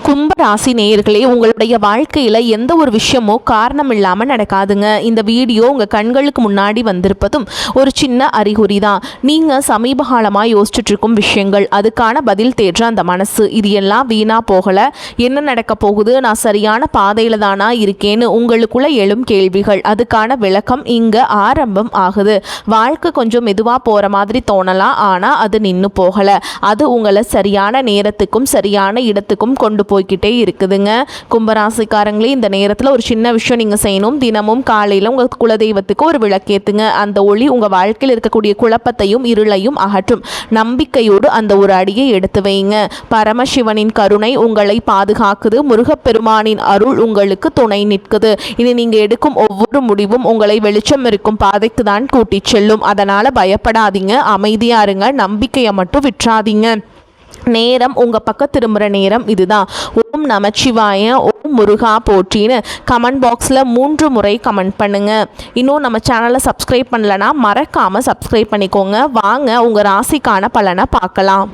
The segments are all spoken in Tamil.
கும்ப ராசி நேயர்களே, உங்களுடைய வாழ்க்கையில் எந்த ஒரு விஷயமோ காரணம் இல்லாமல் நடக்காதுங்க. இந்த வீடியோ உங்கள் கண்களுக்கு முன்னாடி வந்திருப்பதும் ஒரு சின்ன அறிகுறி தான். நீங்கள் சமீப காலமாக யோசிச்சுட்டு இருக்கும் விஷயங்கள், அதுக்கான பதில் தேடுற அந்த மனசு, இது எல்லாம் வீணாக போகலை. என்ன நடக்க போகுது, நான் சரியான பாதையில் தானா இருக்கேன்னு உங்களுக்குள்ள எழும் கேள்விகள், அதுக்கான விளக்கம் இங்கே ஆரம்பம் ஆகுது. வாழ்க்கை கொஞ்சம் மெதுவாக போகிற மாதிரி தோணலாம், ஆனால் அது நின்று போகலை. அது உங்களை சரியான நேரத்துக்கும் சரியான இடத்துக்கும் கொண்டு போய்கிட்டே இருக்குதுங்க. கும்பராசிக்காரங்களே, இந்த நேரத்தில் ஒரு சின்ன விஷயம் நீங்கள் செய்யணும். தினமும் காலையில் உங்கள் குலதெய்வத்துக்கு ஒரு விளக்கேற்றுங்க. அந்த ஒளி உங்கள் வாழ்க்கையில் இருக்கக்கூடிய குழப்பத்தையும் இருளையும் அகற்றும். நம்பிக்கையோடு அந்த ஒரு அடியை எடுத்து வைங்க. பரமசிவனின் கருணை உங்களை பாதுகாக்குது. முருகப்பெருமானின் அருள் உங்களுக்கு துணை நிற்குது. இனி நீங்கள் எடுக்கும் ஒவ்வொரு முடிவும் உங்களை வெளிச்சம் இருக்கும் பாதைக்கு தான் கூட்டி செல்லும். அதனால் பயப்படாதீங்க, அமைதியா இருங்க, நம்பிக்கையை மட்டும் விட்டுறாதீங்க. நேரம் உங்கள் பக்கம் திரும்புகிற நேரம் இதுதான். ஓம் நமச்சிவாய, ஓம் முருகா போற்றின்னு கமெண்ட் பாக்ஸில் 3 முறை கமெண்ட் பண்ணுங்கள். இன்னும் நம்ம சேனலை சப்ஸ்கிரைப் பண்ணலைன்னா மறக்காமல் சப்ஸ்கிரைப் பண்ணிக்கோங்க. வாங்க உங்கள் ராசிக்கான பலனை பார்க்கலாம்.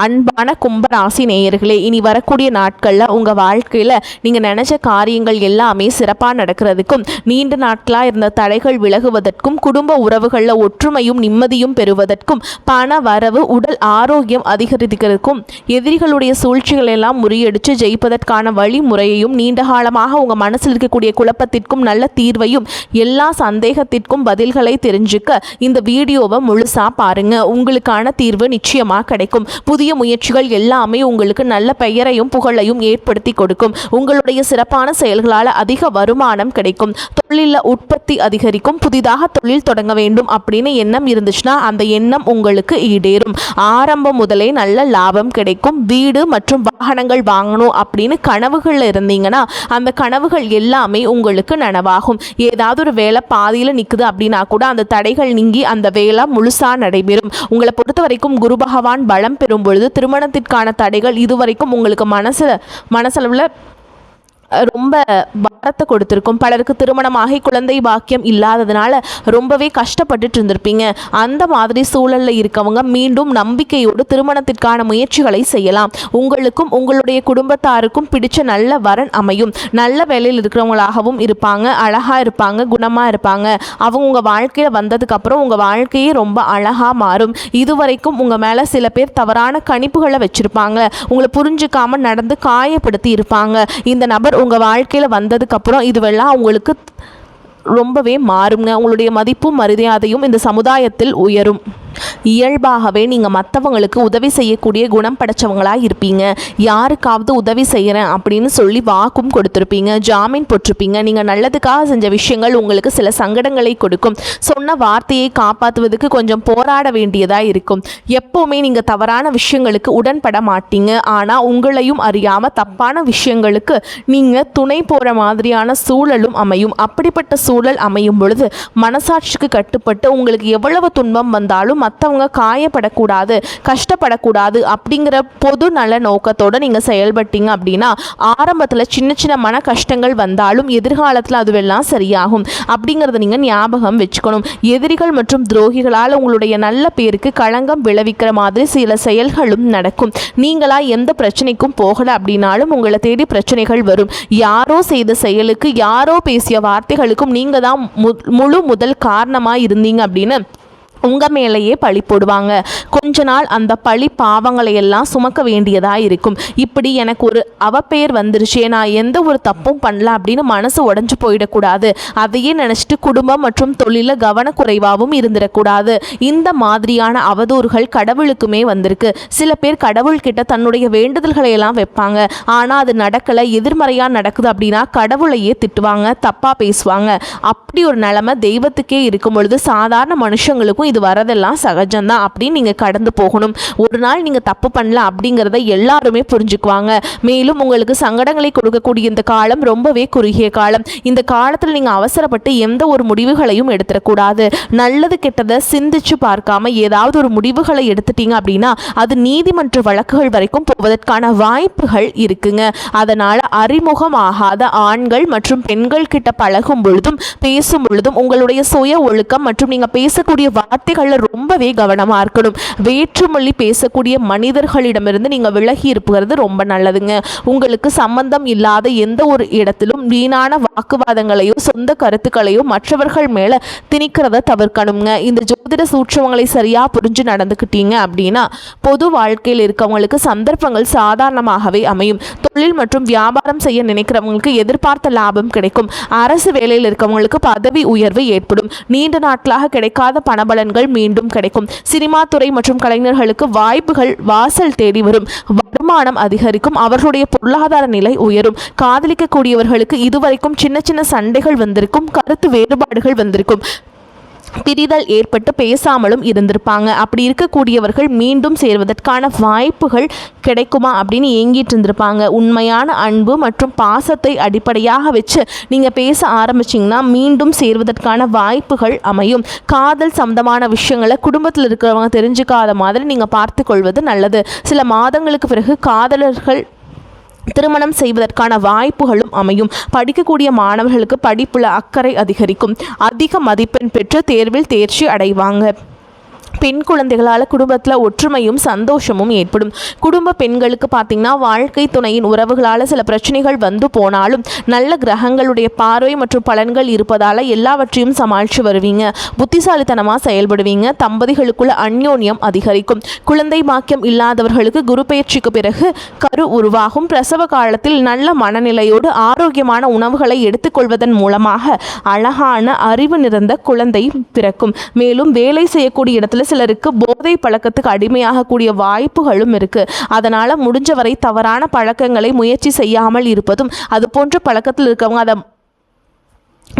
அன்பான கும்பராசி நேயர்களே, இனி வரக்கூடிய நாட்களில் உங்கள் வாழ்க்கையில் நீங்கள் நினச்ச காரியங்கள் எல்லாமே சிறப்பாக நடக்கிறதுக்கும், நீண்ட நாட்களாக இருந்த தடைகள் விலகுவதற்கும், குடும்ப உறவுகளில் ஒற்றுமையும் நிம்மதியும் பெறுவதற்கும், பண வரவு, உடல் ஆரோக்கியம் அதிகரிக்கிறதுக்கும், எதிரிகளுடைய சூழ்ச்சிகள் எல்லாம் முறியடித்து ஜெயிப்பதற்கான வழிமுறையையும், நீண்ட காலமாக உங்கள் மனசில் இருக்கக்கூடிய குழப்பத்திற்கும் நல்ல தீர்வையும், எல்லா சந்தேகத்திற்கும் பதில்களை தெரிஞ்சுக்க இந்த வீடியோவை முழுசாக பாருங்கள். உங்களுக்கான தீர்வு நிச்சயமாக கிடைக்கும். புதிய முயற்சிகள் எல்லாமே உங்களுக்கு நல்ல பெயரையும் புகழையும் ஏற்படுத்தி கொடுக்கும். உங்களுடைய சிறப்பான செயல்களால் அதிக வருமானம் கிடைக்கும். தொழிலில் உற்பத்தி அதிகரிக்கும். புதிதாக தொழில் தொடங்க வேண்டும் அப்படின்னு எண்ணம் இருந்துச்சுன்னா அந்த எண்ணம் உங்களுக்கு ஈடேறும். ஆரம்பம் முதலே நல்ல லாபம் கிடைக்கும். வீடு மற்றும் வாகனங்கள் வாங்கணும் அப்படின்னு கனவுகளில் இருந்தீங்கன்னா அந்த கனவுகள் எல்லாமே உங்களுக்கு நனவாகும். ஏதாவது ஒரு வேலை பாதியில் நிற்குது அப்படின்னா கூட அந்த தடைகள் நீங்கி அந்த வேலை முழுசாக நடைபெறும். உங்களை பொறுத்த வரைக்கும் குரு பகவான் பலம் பெறும் பொழுது திருமணத்திற்கான தடைகள் இதுவரைக்கும் உங்களுக்கு மனசளவில் ரொம்ப பாரத்தை கொடுத்துருக்கும். பலருக்கு திருமணமாகி குழந்தை பாக்கியம் இல்லாததுனால ரொம்பவே கஷ்டப்பட்டுட்டு இருந்திருப்பீங்க. அந்த மாதிரி சூழலில் இருக்கவங்க மீண்டும் நம்பிக்கையோடு திருமணத்திற்கான முயற்சிகளை செய்யலாம். உங்களுக்கும் உங்களுடைய குடும்பத்தாருக்கும் பிடிச்ச நல்ல வரன் அமையும். நல்ல வேலையில் இருக்கிறவங்களாகவும் இருப்பாங்க, அழகாக இருப்பாங்க, குணமாக இருப்பாங்க. அவங்க உங்கள் வாழ்க்கையில் வந்ததுக்கப்புறம் உங்கள் வாழ்க்கையே ரொம்ப அழகாக மாறும். இதுவரைக்கும் உங்கள் மேலே சில பேர் தவறான கணிப்புகளை வச்சுருப்பாங்க. உங்களை புரிஞ்சுக்காமல் நடந்து காயப்படுத்தி இருப்பாங்க. இந்த நபர் உங்கள் வாழ்க்கையில் வந்ததுக்கப்புறம் இதுவெல்லாம் உங்களுக்கு ரொம்பவே மாறுங்க. உங்களுடைய மதிப்பும் மரியாதையும் இந்த சமுதாயத்தில் உயரும். இயல்பாகவே நீங்கள் மற்றவங்களுக்கு உதவி செய்யக்கூடிய குணம் படைச்சவங்களாக இருப்பீங்க. யாருக்காவது உதவி செய்கிறேன் அப்படின்னு சொல்லி வாக்கும் கொடுத்துருப்பீங்க, ஜாமீன் போட்டிருப்பீங்க. நீங்கள் நல்லதுக்காக செஞ்ச விஷயங்கள் உங்களுக்கு சில சங்கடங்களை கொடுக்கும். சொன்ன வார்த்தையை காப்பாற்றுவதற்கு கொஞ்சம் போராட வேண்டியதாக இருக்கும். எப்போவுமே நீங்கள் தவறான விஷயங்களுக்கு உடன்பட மாட்டீங்க. ஆனால் உங்களையும் அறியாமல் தப்பான விஷயங்களுக்கு நீங்கள் துணை போகிற மாதிரியான சூழலும் அமையும். அப்படிப்பட்ட சூழல் அமையும் பொழுது மனசாட்சிக்கு கட்டுப்பட்டு உங்களுக்கு எவ்வளவு துன்பம் வந்தாலும் மற்றவங்க காயப்படக்கூடாது, கஷ்டப்படக்கூடாது அப்படிங்கிற பொது நல நோக்கத்தோடு நீங்கள் செயல்பட்டீங்க அப்படின்னா ஆரம்பத்தில் சின்ன சின்ன மன கஷ்டங்கள் வந்தாலும் எதிர்காலத்தில் அதுவெல்லாம் சரியாகும். அப்படிங்கிறத நீங்கள் ஞாபகம் வச்சுக்கணும். எதிரிகள் மற்றும் துரோகிகளால் உங்களுடைய நல்ல பேருக்கு களங்கம் விளைவிக்கிற மாதிரி சில செயல்களும் நடக்கும். நீங்களா எந்த பிரச்சனைக்கும் போகலை அப்படின்னாலும் உங்களை தேடி பிரச்சனைகள் வரும். யாரோ செய்த செயலுக்கு, யாரோ பேசிய வார்த்தைகளுக்கும் நீங்கள் தான் முழு முதல் காரணமாக இருந்தீங்க அப்படின்னு உங்கள் மேலேயே பழி போடுவாங்க. கொஞ்ச நாள் அந்த பழி பாவங்களை எல்லாம் சுமக்க வேண்டியதாக இருக்கும். இப்படி எனக்கு ஒரு அவப்பெயர் வந்துருச்சே, நான் எந்த ஒரு தப்பும் பண்ணல அப்படின்னு மனசு உடஞ்சி போயிடக்கூடாது. அதையே நினச்சிட்டு குடும்பம் மற்றும் தொழிலில் கவனக்குறைவாகவும் இருந்துடக்கூடாது. இந்த மாதிரியான அவதூறுகள் கடவுளுக்குமே வந்திருக்கு. சில பேர் கடவுள்கிட்ட தன்னுடைய வேண்டுதல்களை எல்லாம் வைப்பாங்க. ஆனால் அது நடக்கலை, எதிர்மறையாக நடக்குது அப்படின்னா கடவுளையே திட்டுவாங்க, தப்பாக பேசுவாங்க. அப்படி ஒரு நிலைமை தெய்வத்துக்கே இருக்கும் பொழுது சாதாரண மனுஷங்களுக்கும் இது வரதெல்லாம் சகஜம்தான் அப்படின்னு நீங்கள் கடந்து போகணும். ஒரு நாள் நீங்கள் தப்பு பண்ணல அப்படிங்கிறத எல்லாருமே புரிஞ்சுக்குவாங்க. மேலும் உங்களுக்கு சங்கடங்களை கொடுக்கக்கூடிய இந்த காலம் ரொம்பவே குறுகிய காலம். இந்த காலத்தில் நீங்கள் அவசரப்பட்டு எந்த ஒரு முடிவுகளையும் எடுத்துடக்கூடாது. நல்லது கெட்டதை சிந்திச்சு பார்க்காம ஏதாவது ஒரு முடிவுகளை எடுத்துட்டீங்க அப்படின்னா அது நீதிமன்ற வழக்குகள் வரைக்கும் போவதற்கான வாய்ப்புகள் இருக்குங்க. அதனால் அறிமுகமாகாத ஆண்கள் மற்றும் பெண்கள் கிட்ட பழகும் பொழுதும் பேசும் பொழுதும் உங்களுடைய சுய ஒழுக்கம் மற்றும் நீங்கள் பேசக்கூடிய வார்த்தை வார்த்தைகளில் ரொம்பவே கவனமாக இருக்கணும். வேற்றுமொழி பேசக்கூடிய மனிதர்களிடமிருந்து நீங்கள் விலகி இருப்பது ரொம்ப நல்லதுங்க. உங்களுக்கு சம்பந்தம் இல்லாத எந்த ஒரு இடத்திலும் வீணான வாக்குவாதங்களையோ சொந்த கருத்துக்களையோ மற்றவர்கள் மேலே திணிக்கிறத தவிர்க்கணுங்க. இந்த ஜோதிட சூட்சமங்களை சரியாக புரிஞ்சு நடந்துக்கிட்டீங்க அப்படின்னா பொது வாழ்க்கையில் இருக்கவங்களுக்கு சந்தர்ப்பங்கள் சாதாரணமாகவே அமையும். தொழில் மற்றும் வியாபாரம் செய்ய நினைக்கிறவங்களுக்கு எதிர்பார்த்த லாபம் கிடைக்கும். அரசு வேலையில் இருக்கவங்களுக்கு பதவி உயர்வு ஏற்படும். நீண்ட நாட்களாக கிடைக்காத பணபலன்கள் மீண்டும் கிடைக்கும். சினிமா துறை மற்றும் கலைஞர்களுக்கு வாய்ப்புகள் வாசல் தேடி வரும். வருமானம் அதிகரிக்கும். அவர்களுடைய பொருளாதார நிலை உயரும். காதலிக்கக்கூடியவர்களுக்கு இதுவரைக்கும் சின்ன சின்ன சண்டைகள் வந்திருக்கும். கருத்து வேறுபாடுகள் வந்திருக்கும். பிரிதல் ஏற்பட்டு பேசாமலும் இருந்திருப்பாங்க. அப்படி இருக்கக்கூடியவர்கள் மீண்டும் சேர்வதற்கான வாய்ப்புகள் கிடைக்குமா அப்படின்னு ஏங்கிட்டு இருந்திருப்பாங்க. உண்மையான அன்பு மற்றும் பாசத்தை அடிப்படையாக வச்சு நீங்கள் பேச ஆரம்பிச்சிங்கன்னா மீண்டும் சேர்வதற்கான வாய்ப்புகள் அமையும். காதல் சம்பந்தமான விஷயங்களை குடும்பத்தில் இருக்கிறவங்க தெரிஞ்சுக்காத மாதிரி நீங்கள் பார்த்து கொள்வது நல்லது. சில மாதங்களுக்கு பிறகு காதலர்கள் திருமணம் செய்வதற்கான வாய்ப்புகளும் அமையும். படிக்கக்கூடிய மாணவர்களுக்கு படிப்புல அக்கறை அதிகரிக்கும். அதிக மதிப்பெண் பெற்று தேர்வில் தேர்ச்சி அடைவாங்க. பெண் குழந்தைகளால் குடும்பத்தில் ஒற்றுமையும் சந்தோஷமும் ஏற்படும். குடும்ப பெண்களுக்கு பார்த்திங்கன்னா வாழ்க்கை துணையின் உறவுகளால் சில பிரச்சனைகள் வந்து போனாலும் நல்ல கிரகங்களுடைய பார்வை மற்றும் பலன்கள் இருப்பதால் எல்லாவற்றையும் சமாளித்து வருவீங்க. புத்திசாலித்தனமாக செயல்படுவீங்க. தம்பதிகளுக்குள்ள அந்யோன்யம் அதிகரிக்கும். குழந்தை பாக்கியம் இல்லாதவர்களுக்கு குரு பயிற்சிக்கு பிறகு கரு உருவாகும். பிரசவ காலத்தில் நல்ல மனநிலையோடு ஆரோக்கியமான உணவுகளை எடுத்துக்கொள்வதன் மூலமாக அழகான அறிவு நிறைந்த குழந்தை பிறக்கும். மேலும் வேலை செய்யக்கூடிய இடத்துல சிலருக்கு போதை பழக்கத்துக்கு அடிமையாகக்கூடிய வாய்ப்புகளும் இருக்கு. அதனால முடிஞ்சவரை தவறான பழக்கங்களை முயற்சி செய்யாமல் இருப்பதும், அது போன்ற பழக்கத்தில் இருக்கவங்க அதை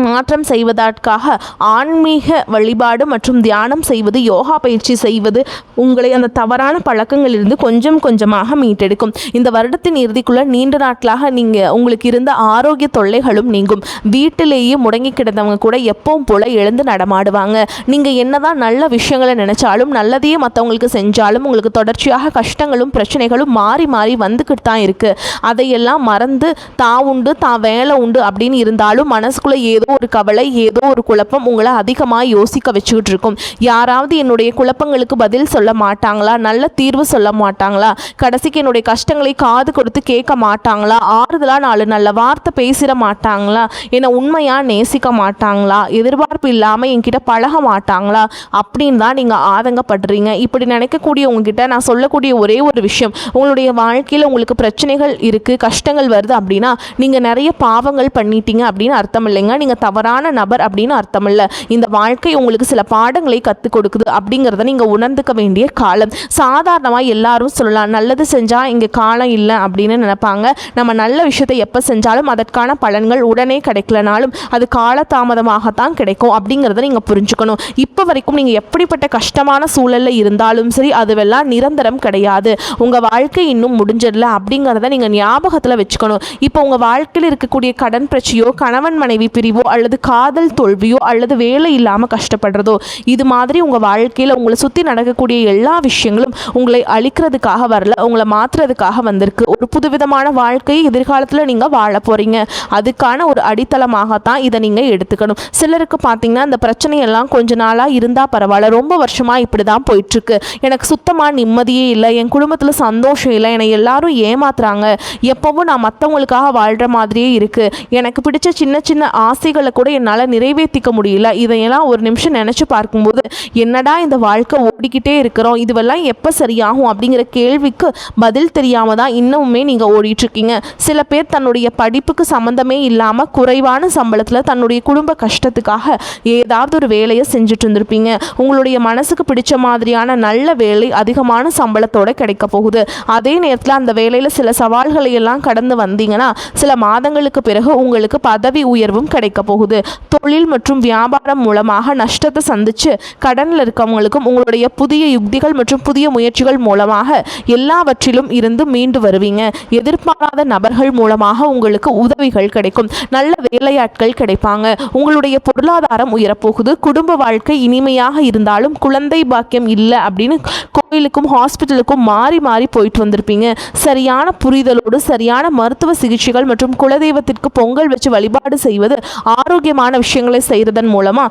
மாற்றம் செய்வதற்காக ஆன்மீக வழிபாடு மற்றும் தியானம் செய்வது, யோகா பயிற்சி செய்வது உங்களை அந்த தவறான பழக்கங்களிலிருந்து கொஞ்சம் கொஞ்சமாக மீட்டெடுக்கும். இந்த வருடத்தின் இறுதிக்குள்ள நீண்ட நாட்களாக உங்களுக்கு இருந்த ஆரோக்கிய தொல்லைகளும் நீங்கும். வீட்டிலேயே முடங்கி கிடந்தவங்க கூட எப்பவும் போல எழுந்து நடமாடுவாங்க. நீங்கள் என்னதான் நல்ல விஷயங்களை நினைச்சாலும், நல்லதையே மற்றவங்களுக்கு செஞ்சாலும் உங்களுக்கு தொடர்ச்சியாக கஷ்டங்களும் பிரச்சனைகளும் மாறி மாறி வந்துக்கிட்டு தான் இருக்கு. அதையெல்லாம் மறந்து தான் உண்டு தான் வேலை உண்டு அப்படின்னு இருந்தாலும் மனசுக்குள்ள ஏதோ ஒரு கவலை, ஏதோ ஒரு குழப்பம் உங்களை அதிகமாக யோசிக்க வச்சுக்கிட்டு இருக்கும். யாராவது என்னுடைய குழப்பங்களுக்கு பதில் சொல்ல மாட்டாங்களா, நல்ல தீர்வு சொல்ல மாட்டாங்களா, கடைசிக்கு என்னுடைய கஷ்டங்களை காது கொடுத்து கேட்க மாட்டாங்களா, ஆறுதலாக 4 நல்ல வார்த்தை பேசிட மாட்டாங்களா, என்னை உண்மையாக நேசிக்க மாட்டாங்களா, எதிர்பார்ப்பு இல்லாமல் என்கிட்ட பழக மாட்டாங்களா அப்படின்னு தான் நீங்கள் ஆதங்கப்படுறீங்க. இப்படி நினைக்கக்கூடிய உங்ககிட்ட நான் சொல்லக்கூடிய ஒரே ஒரு விஷயம், உங்களுடைய வாழ்க்கையில் உங்களுக்கு பிரச்சனைகள் இருக்குது, கஷ்டங்கள் வருது அப்படின்னா நீங்கள் நிறைய பாவங்கள் பண்ணிட்டீங்க அப்படின்னு அர்த்தம் இல்லைங்க. நீங்கள் தவறான நபர் அப்படின்னு அர்த்தம் இல்லை. இந்த வாழ்க்கை உங்களுக்கு சில பாடங்களை கற்றுக் கொடுக்குது அப்படிங்கிறத நீங்கள் உணர்ந்துக்க வேண்டிய காலம். சாதாரணமாக எல்லாரும் சொல்லலாம், நல்லது செஞ்சால் இங்கே காலம் இல்லை அப்படின்னு நினைப்பாங்க. நம்ம நல்ல விஷயத்தை எப்போ செஞ்சாலும் அதற்கான பலன்கள் உடனே கிடைக்கலனாலும் அது காலதாமதமாகத்தான் கிடைக்கும் அப்படிங்கிறத நீங்கள் புரிஞ்சுக்கணும். இப்போ வரைக்கும் நீங்கள் எப்படிப்பட்ட கஷ்டமான சூழலில் இருந்தாலும் சரி, அதுவெல்லாம் நிரந்தரம் கிடையாது. உங்கள் வாழ்க்கை இன்னும் முடிஞ்சிடல அப்படிங்கிறத நீங்கள் ஞாபகத்தில் வச்சுக்கணும். இப்போ உங்கள் வாழ்க்கையில் இருக்கக்கூடிய கடன் பிரச்சனையோ, கணவன் மனைவி பிரிவோ, அல்லது காதல் தோல்வியோ, அல்லது வேலை இல்லாமல் கஷ்டப்படுறதோ, இது மாதிரி உங்கள் வாழ்க்கையில் உங்களை சுற்றி நடக்கக்கூடிய எல்லா விஷயங்களும் உங்களை அழிக்கிறதுக்காக வரல, உங்களை மாற்றுறதுக்காக வந்திருக்கு. ஒரு புதுவிதமான வாழ்க்கையை எதிர்காலத்தில் நீங்கள் வாழ போகிறீங்க. அதுக்கான ஒரு அடித்தளமாகத்தான் இதை நீங்கள் எடுத்துக்கணும். சிலருக்கு பார்த்தீங்கன்னா இந்த பிரச்சனையெல்லாம் கொஞ்ச நாளாக இருந்தால் பரவாயில்ல, ரொம்ப வருஷமாக இப்படி தான் போயிட்டுருக்கு, எனக்கு சுத்தமாக நிம்மதியே இல்லை, என் குடும்பத்தில் சந்தோஷம் இல்லை, என்னை எல்லாரும் ஏமாத்துறாங்க, எப்பவும் நான் மற்றவங்களுக்காக வாழ்கிற மாதிரியே இருக்குது, எனக்கு பிடிச்ச சின்ன சின்ன ஆசைகளை கூட என்னால் நிறைவேற்றிக்க முடியல, இதையெல்லாம் ஒரு நிமிஷம் நினச்சி பார்க்கும்போது என்னடா இந்த வாழ்க்கை ஓடிக்கிட்டே இருக்கிறோம், இதுவெல்லாம் எப்போ சரியாகும் அப்படிங்கிற கேள்விக்கு பதில் தெரியாமல் தான் இன்னுமே நீங்கள் ஓடிட்டுருக்கீங்க. சில பேர் தன்னுடைய படிப்புக்கு சம்மந்தமே இல்லாமல் குறைவான சம்பளத்தில் தன்னுடைய குடும்ப கஷ்டத்துக்காக ஏதாவது ஒரு வேலையை செஞ்சுட்டு இருந்திருப்பீங்க. உங்களுடைய மனசுக்கு பிடிச்ச மாதிரியான நல்ல வேலை அதிகமான சம்பளத்தோடு கிடைக்க போகுது. அதே நேரத்தில் அந்த வேலையில் சில சவால்களை எல்லாம் கடந்து வந்தீங்கன்னா சில மாதங்களுக்கு பிறகு உங்களுக்கு பதவி உயர்வும் கிடைக்க போகுது. தொழில் மற்றும் வியாபாரம் மூலமாக நஷ்டத்தை சந்திச்சு கடனில் இருக்கவங்களுக்கும் உங்களுடைய புதிய யுக்திகள் மற்றும் புதிய முயற்சிகள் மூலமாக எல்லாவற்றிலும் இருந்து மீண்டு வருவீங்க. எதிர்பாராத நபர்கள் மூலமாக உங்களுக்கு உதவிகள் கிடைக்கும். நல்ல வேலையாட்கள் கிடைப்பாங்க. உங்களுடைய பொருளாதாரம் உயரப்போகுது. குடும்ப வாழ்க்கை இனிமையாக இருந்தாலும் குழந்தை பாக்கியம் இல்லை அப்படின்னு கோயிலுக்கும் ஹாஸ்பிட்டலுக்கும் மாறி மாறி போயிட்டு வந்திருப்பீங்க. சரியான புரிதலோடு சரியான மருத்துவ சிகிச்சைகள் மற்றும் குலதெய்வத்திற்கு பொங்கல் வச்சு வழிபாடு செய்வது, ஆரோக்கியமான விஷயங்களை செய்கிறதன் மூலமாக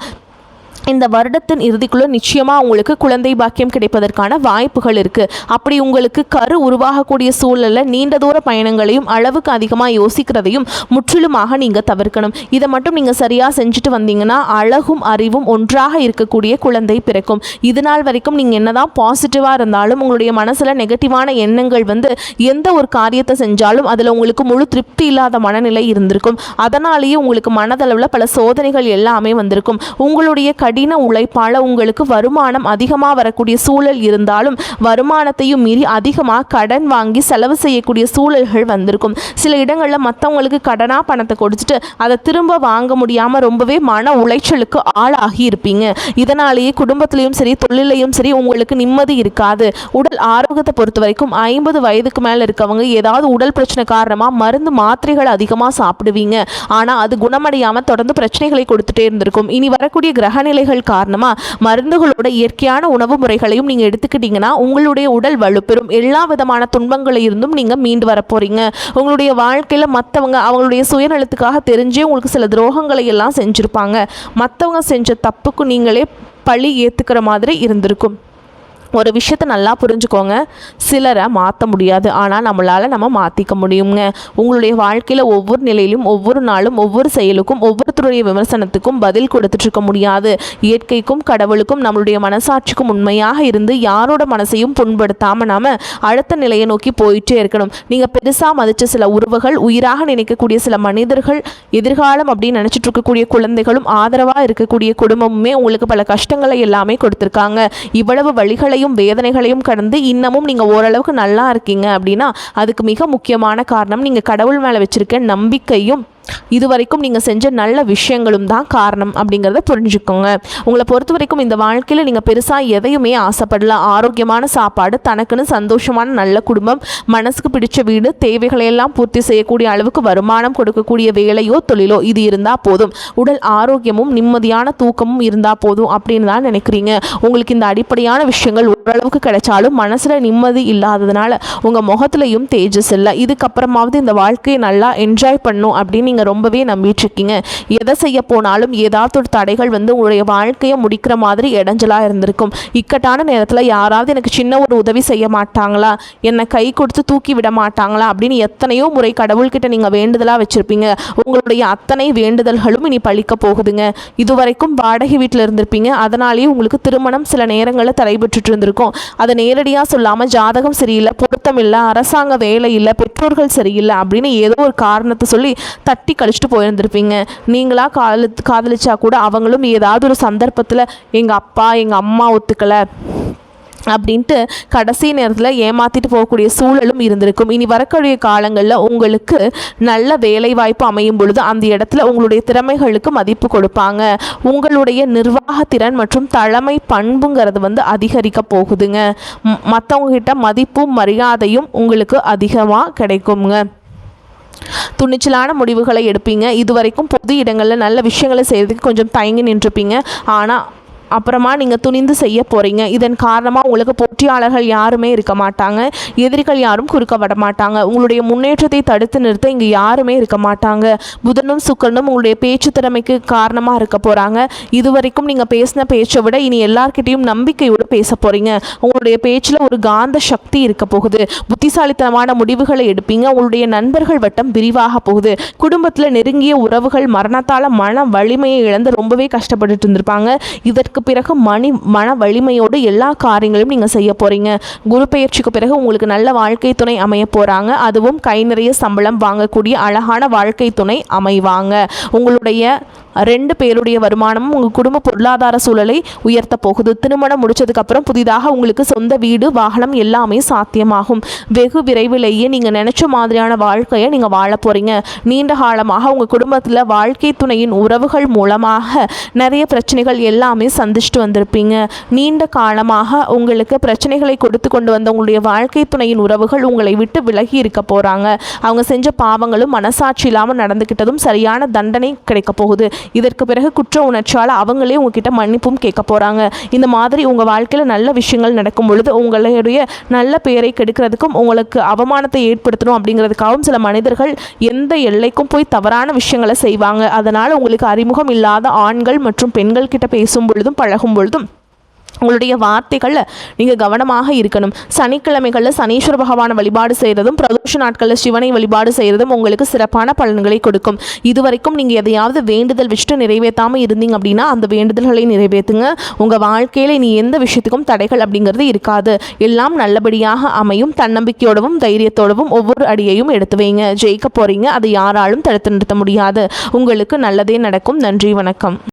இந்த வருடத்தின் இறுதிக்குள்ள நிச்சயமாக உங்களுக்கு குழந்தை பாக்கியம் கிடைப்பதற்கான வாய்ப்புகள் இருக்குது. அப்படி உங்களுக்கு கரு உருவாகக்கூடிய சூழலில் நீண்ட தூர பயணங்களையும் அளவுக்கு அதிகமாக யோசிக்கிறதையும் முற்றிலுமாக நீங்கள் தவிர்க்கணும். இதை மட்டும் நீங்கள் சரியாக செஞ்சுட்டு வந்தீங்கன்னா அழகும் அறிவும் ஒன்றாக இருக்கக்கூடிய குழந்தை பிறக்கும். இது நாள் வரைக்கும் நீங்கள் என்னதான் பாசிட்டிவாக இருந்தாலும் உங்களுடைய மனசில் நெகட்டிவான எண்ணங்கள் எந்த ஒரு காரியத்தை செஞ்சாலும் அதில் உங்களுக்கு முழு திருப்தி இல்லாத மனநிலை இருந்திருக்கும். அதனாலேயே உங்களுக்கு மனதளவில் பல சோதனைகள் எல்லாமே வந்திருக்கும். உங்களுடைய கடின உழைப்பால் உங்களுக்கு வருமானம் அதிகமாக வரக்கூடிய சூழல் இருந்தாலும் வருமானத்தையும் மீறி அதிகமாக கடன் வாங்கி செலவு செய்யக்கூடிய சூழல்கள் வந்திருக்கும். சில இடங்களில் மற்றவங்களுக்கு கடனாக பணத்தை கொடுத்துட்டு அதை திரும்ப வாங்க முடியாமல் ரொம்பவே மன உளைச்சலுக்கு ஆளாகி இருப்பீங்க. இதனாலேயே குடும்பத்திலையும் சரி தொழிலையும் சரி உங்களுக்கு நிம்மதி இருக்காது. உடல் ஆரோக்கியத்தை பொறுத்த வரைக்கும் 50 வயதுக்கு மேலே இருக்கவங்க ஏதாவது உடல் பிரச்சனை காரணமாக மருந்து மாத்திரைகள் அதிகமாக சாப்பிடுவீங்க. ஆனால் அது குணமடையாமல் தொடர்ந்து பிரச்சனைகளை கொடுத்துட்டே இருந்திருக்கும். இனி வரக்கூடிய கிரகநிலைகள் காரணமாக மருந்துகளோட இயற்கையான உணவு முறைகளையும் நீங்கள் எடுத்துக்கிட்டீங்கன்னா உங்களுடைய உடல் வலுப்பெறும். எல்லா விதமான துன்பங்களில் இருந்தும் நீங்கள் மீண்டு வர போறீங்க. உங்களுடைய வாழ்க்கையில் மற்றவங்க அவங்களுடைய சுயநலத்துக்காக தெரிஞ்சே உங்களுக்கு சில துரோகங்களை எல்லாம் செஞ்சுருப்பாங்க. மற்றவங்க செஞ்ச தப்புக்கு நீங்களே பழி ஏற்றுக்கிற மாதிரி இருந்திருக்கும். ஒரு விஷயத்தை நல்லா புரிஞ்சுக்கோங்க, சிலரை மாற்ற முடியாது, ஆனால் நம்ம மாற்றிக்க முடியுங்க. உங்களுடைய வாழ்க்கையில் ஒவ்வொரு நிலையிலும் ஒவ்வொரு நாளும் ஒவ்வொரு செயலுக்கும் ஒவ்வொருத்தருடைய விமர்சனத்துக்கும் பதில் கொடுத்துட்ருக்க முடியாது. இயற்கைக்கும் கடவுளுக்கும் நம்மளுடைய மனசாட்சிக்கும் உண்மையாக இருந்து யாரோட மனசையும் புண்படுத்தாமல் நாம் அடுத்த நிலையை நோக்கி போயிட்டே இருக்கணும். நீங்கள் பெருசாக மதித்த சில உறவுகள், உயிராக நினைக்கக்கூடிய சில மனிதர்கள், எதிர்காலம் அப்படின்னு நினச்சிட்டு இருக்கக்கூடிய குழந்தைகளும் ஆதரவாக இருக்கக்கூடிய குடும்பமுமே உங்களுக்கு பல கஷ்டங்களை எல்லாமே கொடுத்துருக்காங்க. இவ்வளவு வழிகளை வேதனைகளையும் கடந்து இன்னமும் நீங்க ஓரளவுக்கு நல்லா இருக்கீங்க அப்படின்னா அதுக்கு மிக முக்கியமான காரணம் நீங்க கடவுள் மேல வச்சிருக்க நம்பிக்கையும் இதுவரைக்கும் நீங்கள் செஞ்ச நல்ல விஷயங்களும் தான் காரணம் அப்படிங்கிறத புரிஞ்சுக்கோங்க. உங்களை பொறுத்த வரைக்கும் இந்த வாழ்க்கையில் நீங்கள் பெருசாக எதையுமே ஆசைப்படலாம். ஆரோக்கியமான சாப்பாடு, தனக்குன்னு சந்தோஷமான நல்ல குடும்பம், மனசுக்கு பிடிச்ச வீடு, தேவைகளையெல்லாம் பூர்த்தி செய்யக்கூடிய அளவுக்கு வருமானம் கொடுக்கக்கூடிய வேலையோ தொழிலோ இது இருந்தால் போதும். உடல் ஆரோக்கியமும் நிம்மதியான தூக்கமும் இருந்தால் போதும் அப்படின்னு தான் நினைக்கிறீங்க. உங்களுக்கு இந்த அடிப்படையான விஷயங்கள் ஓரளவுக்கு கிடைச்சாலும் மனசில் நிம்மதி இல்லாததுனால உங்கள் முகத்துலையும் தேஜஸ் இல்லை. இதுக்கப்புறமாவது இந்த வாழ்க்கையை நல்லா என்ஜாய் பண்ணும் அப்படின்னு நீங்கள் ரொம்பவே நம்பிட்டு இருக்கீங்க. எதை செய்ய போனாலும் ஏதாவது ஒரு தடைகள் உங்களுடைய வாழ்க்கையை முடிக்கிற மாதிரி இடைஞ்சலாக இருந்திருக்கும். இக்கட்டான நேரத்தில் யாராவது எனக்கு சின்ன ஒரு உதவி செய்ய மாட்டாங்களா, என்னை கை கொடுத்து தூக்கி விட மாட்டாங்களா அப்படின்னு எத்தனையோ முறை கடவுள்கிட்ட நீங்கள் வேண்டுதலாக வச்சுருப்பீங்க. உங்களுடைய அத்தனை வேண்டுதல்களும் இனி பழிக்க போகுதுங்க. இதுவரைக்கும் வாடகை வீட்டில் இருந்திருப்பீங்க. அதனாலேயே உங்களுக்கு திருமணம் சில நேரங்களில் தடைபெற்றுட்டு இருந்திருக்கும். அதை நேரடியாக சொல்லாமல் ஜாதகம் சரியில்லை, பொருத்தம் இல்லை, அரசாங்க வேலை இல்லை, பெற்றோர்கள் சரியில்லை அப்படின்னு ஏதோ ஒரு காரணத்தை சொல்லி தட்டி கழிச்சுட்டு போயிருந்திருப்பீங்க. நீங்களா காதலிச்சா கூட அவங்களும் ஏதாவது ஒரு சந்தர்ப்பத்தில் எங்கள் அப்பா எங்கள் அம்மா ஒத்துக்கலை அப்படின்ட்டு கடைசி நேரத்தில் ஏமாற்றிட்டு போகக்கூடிய சூழலும் இருந்திருக்கும். இனி வரக்கூடிய காலங்களில் உங்களுக்கு நல்ல வேலை வாய்ப்பு அமையும் பொழுது அந்த இடத்துல உங்களுடைய திறமைகளுக்கு மதிப்பு கொடுப்பாங்க. உங்களுடைய நிர்வாகத்திறன் மற்றும் தலைமை பண்புங்கிறது அதிகரிக்க போகுதுங்க. மற்றவங்க கிட்ட மதிப்பும் மரியாதையும் உங்களுக்கு அதிகமாக கிடைக்குங்க. துணிச்சலான முடிவுகளை எடுப்பீங்க. இதுவரைக்கும் பொது இடங்களில் நல்ல விஷயங்களை செய்கிறதுக்கு கொஞ்சம் தயங்கி நின்றுப்பீங்க. ஆனால் அப்புறமா நீங்கள் துணிந்து செய்ய போகிறீங்க. இதன் காரணமாக உங்களுக்கு போட்டியாளர்கள் யாருமே இருக்க மாட்டாங்க. எதிரிகள் யாரும் குறுக்க விட மாட்டாங்க. உங்களுடைய முன்னேற்றத்தை தடுத்து நிறுத்த இங்கே யாருமே இருக்க மாட்டாங்க. புதனும் சுக்கிரனும் உங்களுடைய பேச்சு திறமைக்கு காரணமாக இருக்க போகிறாங்க. இதுவரைக்கும் நீங்கள் பேசின பேச்சை விட இனி எல்லார்கிட்டையும் நம்பிக்கையோடு பேச போகிறீங்க. உங்களுடைய பேச்சில் ஒரு காந்த சக்தி இருக்க போகுது. புத்திசாலித்தனமான முடிவுகளை எடுப்பீங்க. உங்களுடைய நண்பர்கள் வட்டம் விரிவாக போகுது. குடும்பத்தில் நெருங்கிய உறவுகள் மரணத்தால் மன வலிமையை இழந்து ரொம்பவே கஷ்டப்பட்டுட்டு இருந்திருப்பாங்க. இதற்கு பிறகு மன வலிமையோடு எல்லா காரியங்களையும் நீங்கள் செய்ய போகிறீங்க. குரு பெயர்ச்சிக்கு பிறகு உங்களுக்கு நல்ல வாழ்க்கை துணை அமைய போகிறாங்க. அதுவும் கை நிறைய சம்பளம் வாங்கக்கூடிய அழகான வாழ்க்கை துணை அமைவாங்க. உங்களுடைய 2 பேருடைய வருமானமும் உங்கள் குடும்ப பொருளாதார சூழலை உயர்த்த போகுது. திருமணம் முடிச்சதுக்கப்புறம் புதிதாக உங்களுக்கு சொந்த வீடு, வாகனம் எல்லாமே சாத்தியமாகும். வெகு விரைவிலேயே நீங்கள் நினச்ச மாதிரியான வாழ்க்கையை நீங்கள் வாழ போகிறீங்க. நீண்ட காலமாக உங்கள் குடும்பத்தில் வாழ்க்கை துணையின் உறவுகள் மூலமாக நிறைய பிரச்சனைகள் எல்லாமே சந்திச்சுட்டு வந்திருப்பீங்க. நீண்ட காலமாக உங்களுக்கு பிரச்சனைகளை கொடுத்து கொண்டு வந்த உங்களுடைய வாழ்க்கை துணையின் உறவுகள் உங்களை விட்டு விலகி இருக்க போகிறாங்க. அவங்க செஞ்ச பாவங்களும் மனசாட்சி இல்லாமல் நடந்துக்கிட்டதும் சரியான தண்டனை கிடைக்க போகுது. இதற்கு பிறகு குற்ற உணர்ச்சியால் அவங்களே உங்ககிட்ட மன்னிப்பும் கேட்க போகிறாங்க. இந்த மாதிரி உங்கள் வாழ்க்கையில் நல்ல விஷயங்கள் நடக்கும் பொழுது உங்களுடைய நல்ல பெயரை கெடுக்கிறதுக்கும் உங்களுக்கு அவமானத்தை ஏற்படுத்தணும் அப்படிங்கிறதுக்காகவும் சில மனிதர்கள் எந்த எல்லைக்கும் போய் தவறான விஷயங்களை செய்வாங்க. அதனால் உங்களுக்கு அறிமுகம் இல்லாத ஆண்கள் மற்றும் பெண்கள் கிட்ட பேசும் பொழுதும் பொழுதும் பழகும் பொழுதும் உங்களுடைய வார்த்தைகளில் நீங்கள் கவனமாக இருக்கணும். சனிக்கிழமைகளில் சனீஸ்வர பகவானை வழிபாடு செய்கிறதும் பிரதோஷ நாட்களில் சிவனை வழிபாடு செய்கிறதும் உங்களுக்கு சிறப்பான பலன்களை கொடுக்கும். இதுவரைக்கும் நீங்கள் எதையாவது வேண்டுதல் வச்சுட்டு நிறைவேற்றாமல் இருந்தீங்க அப்படின்னா அந்த வேண்டுதல்களை நிறைவேற்றுங்க. உங்கள் வாழ்க்கையில் இனி எந்த விஷயத்துக்கும் தடைகள் அப்படிங்கிறது இருக்காது. எல்லாம் நல்லபடியாக அமையும். தன்னம்பிக்கையோடவும் தைரியத்தோடவும் ஒவ்வொரு அடியையும் எடுத்து வைங்க. ஜெயிக்க போகிறீங்க. அதை யாராலும் தடுத்து நிறுத்த முடியாது. உங்களுக்கு நல்லதே நடக்கும். நன்றி, வணக்கம்.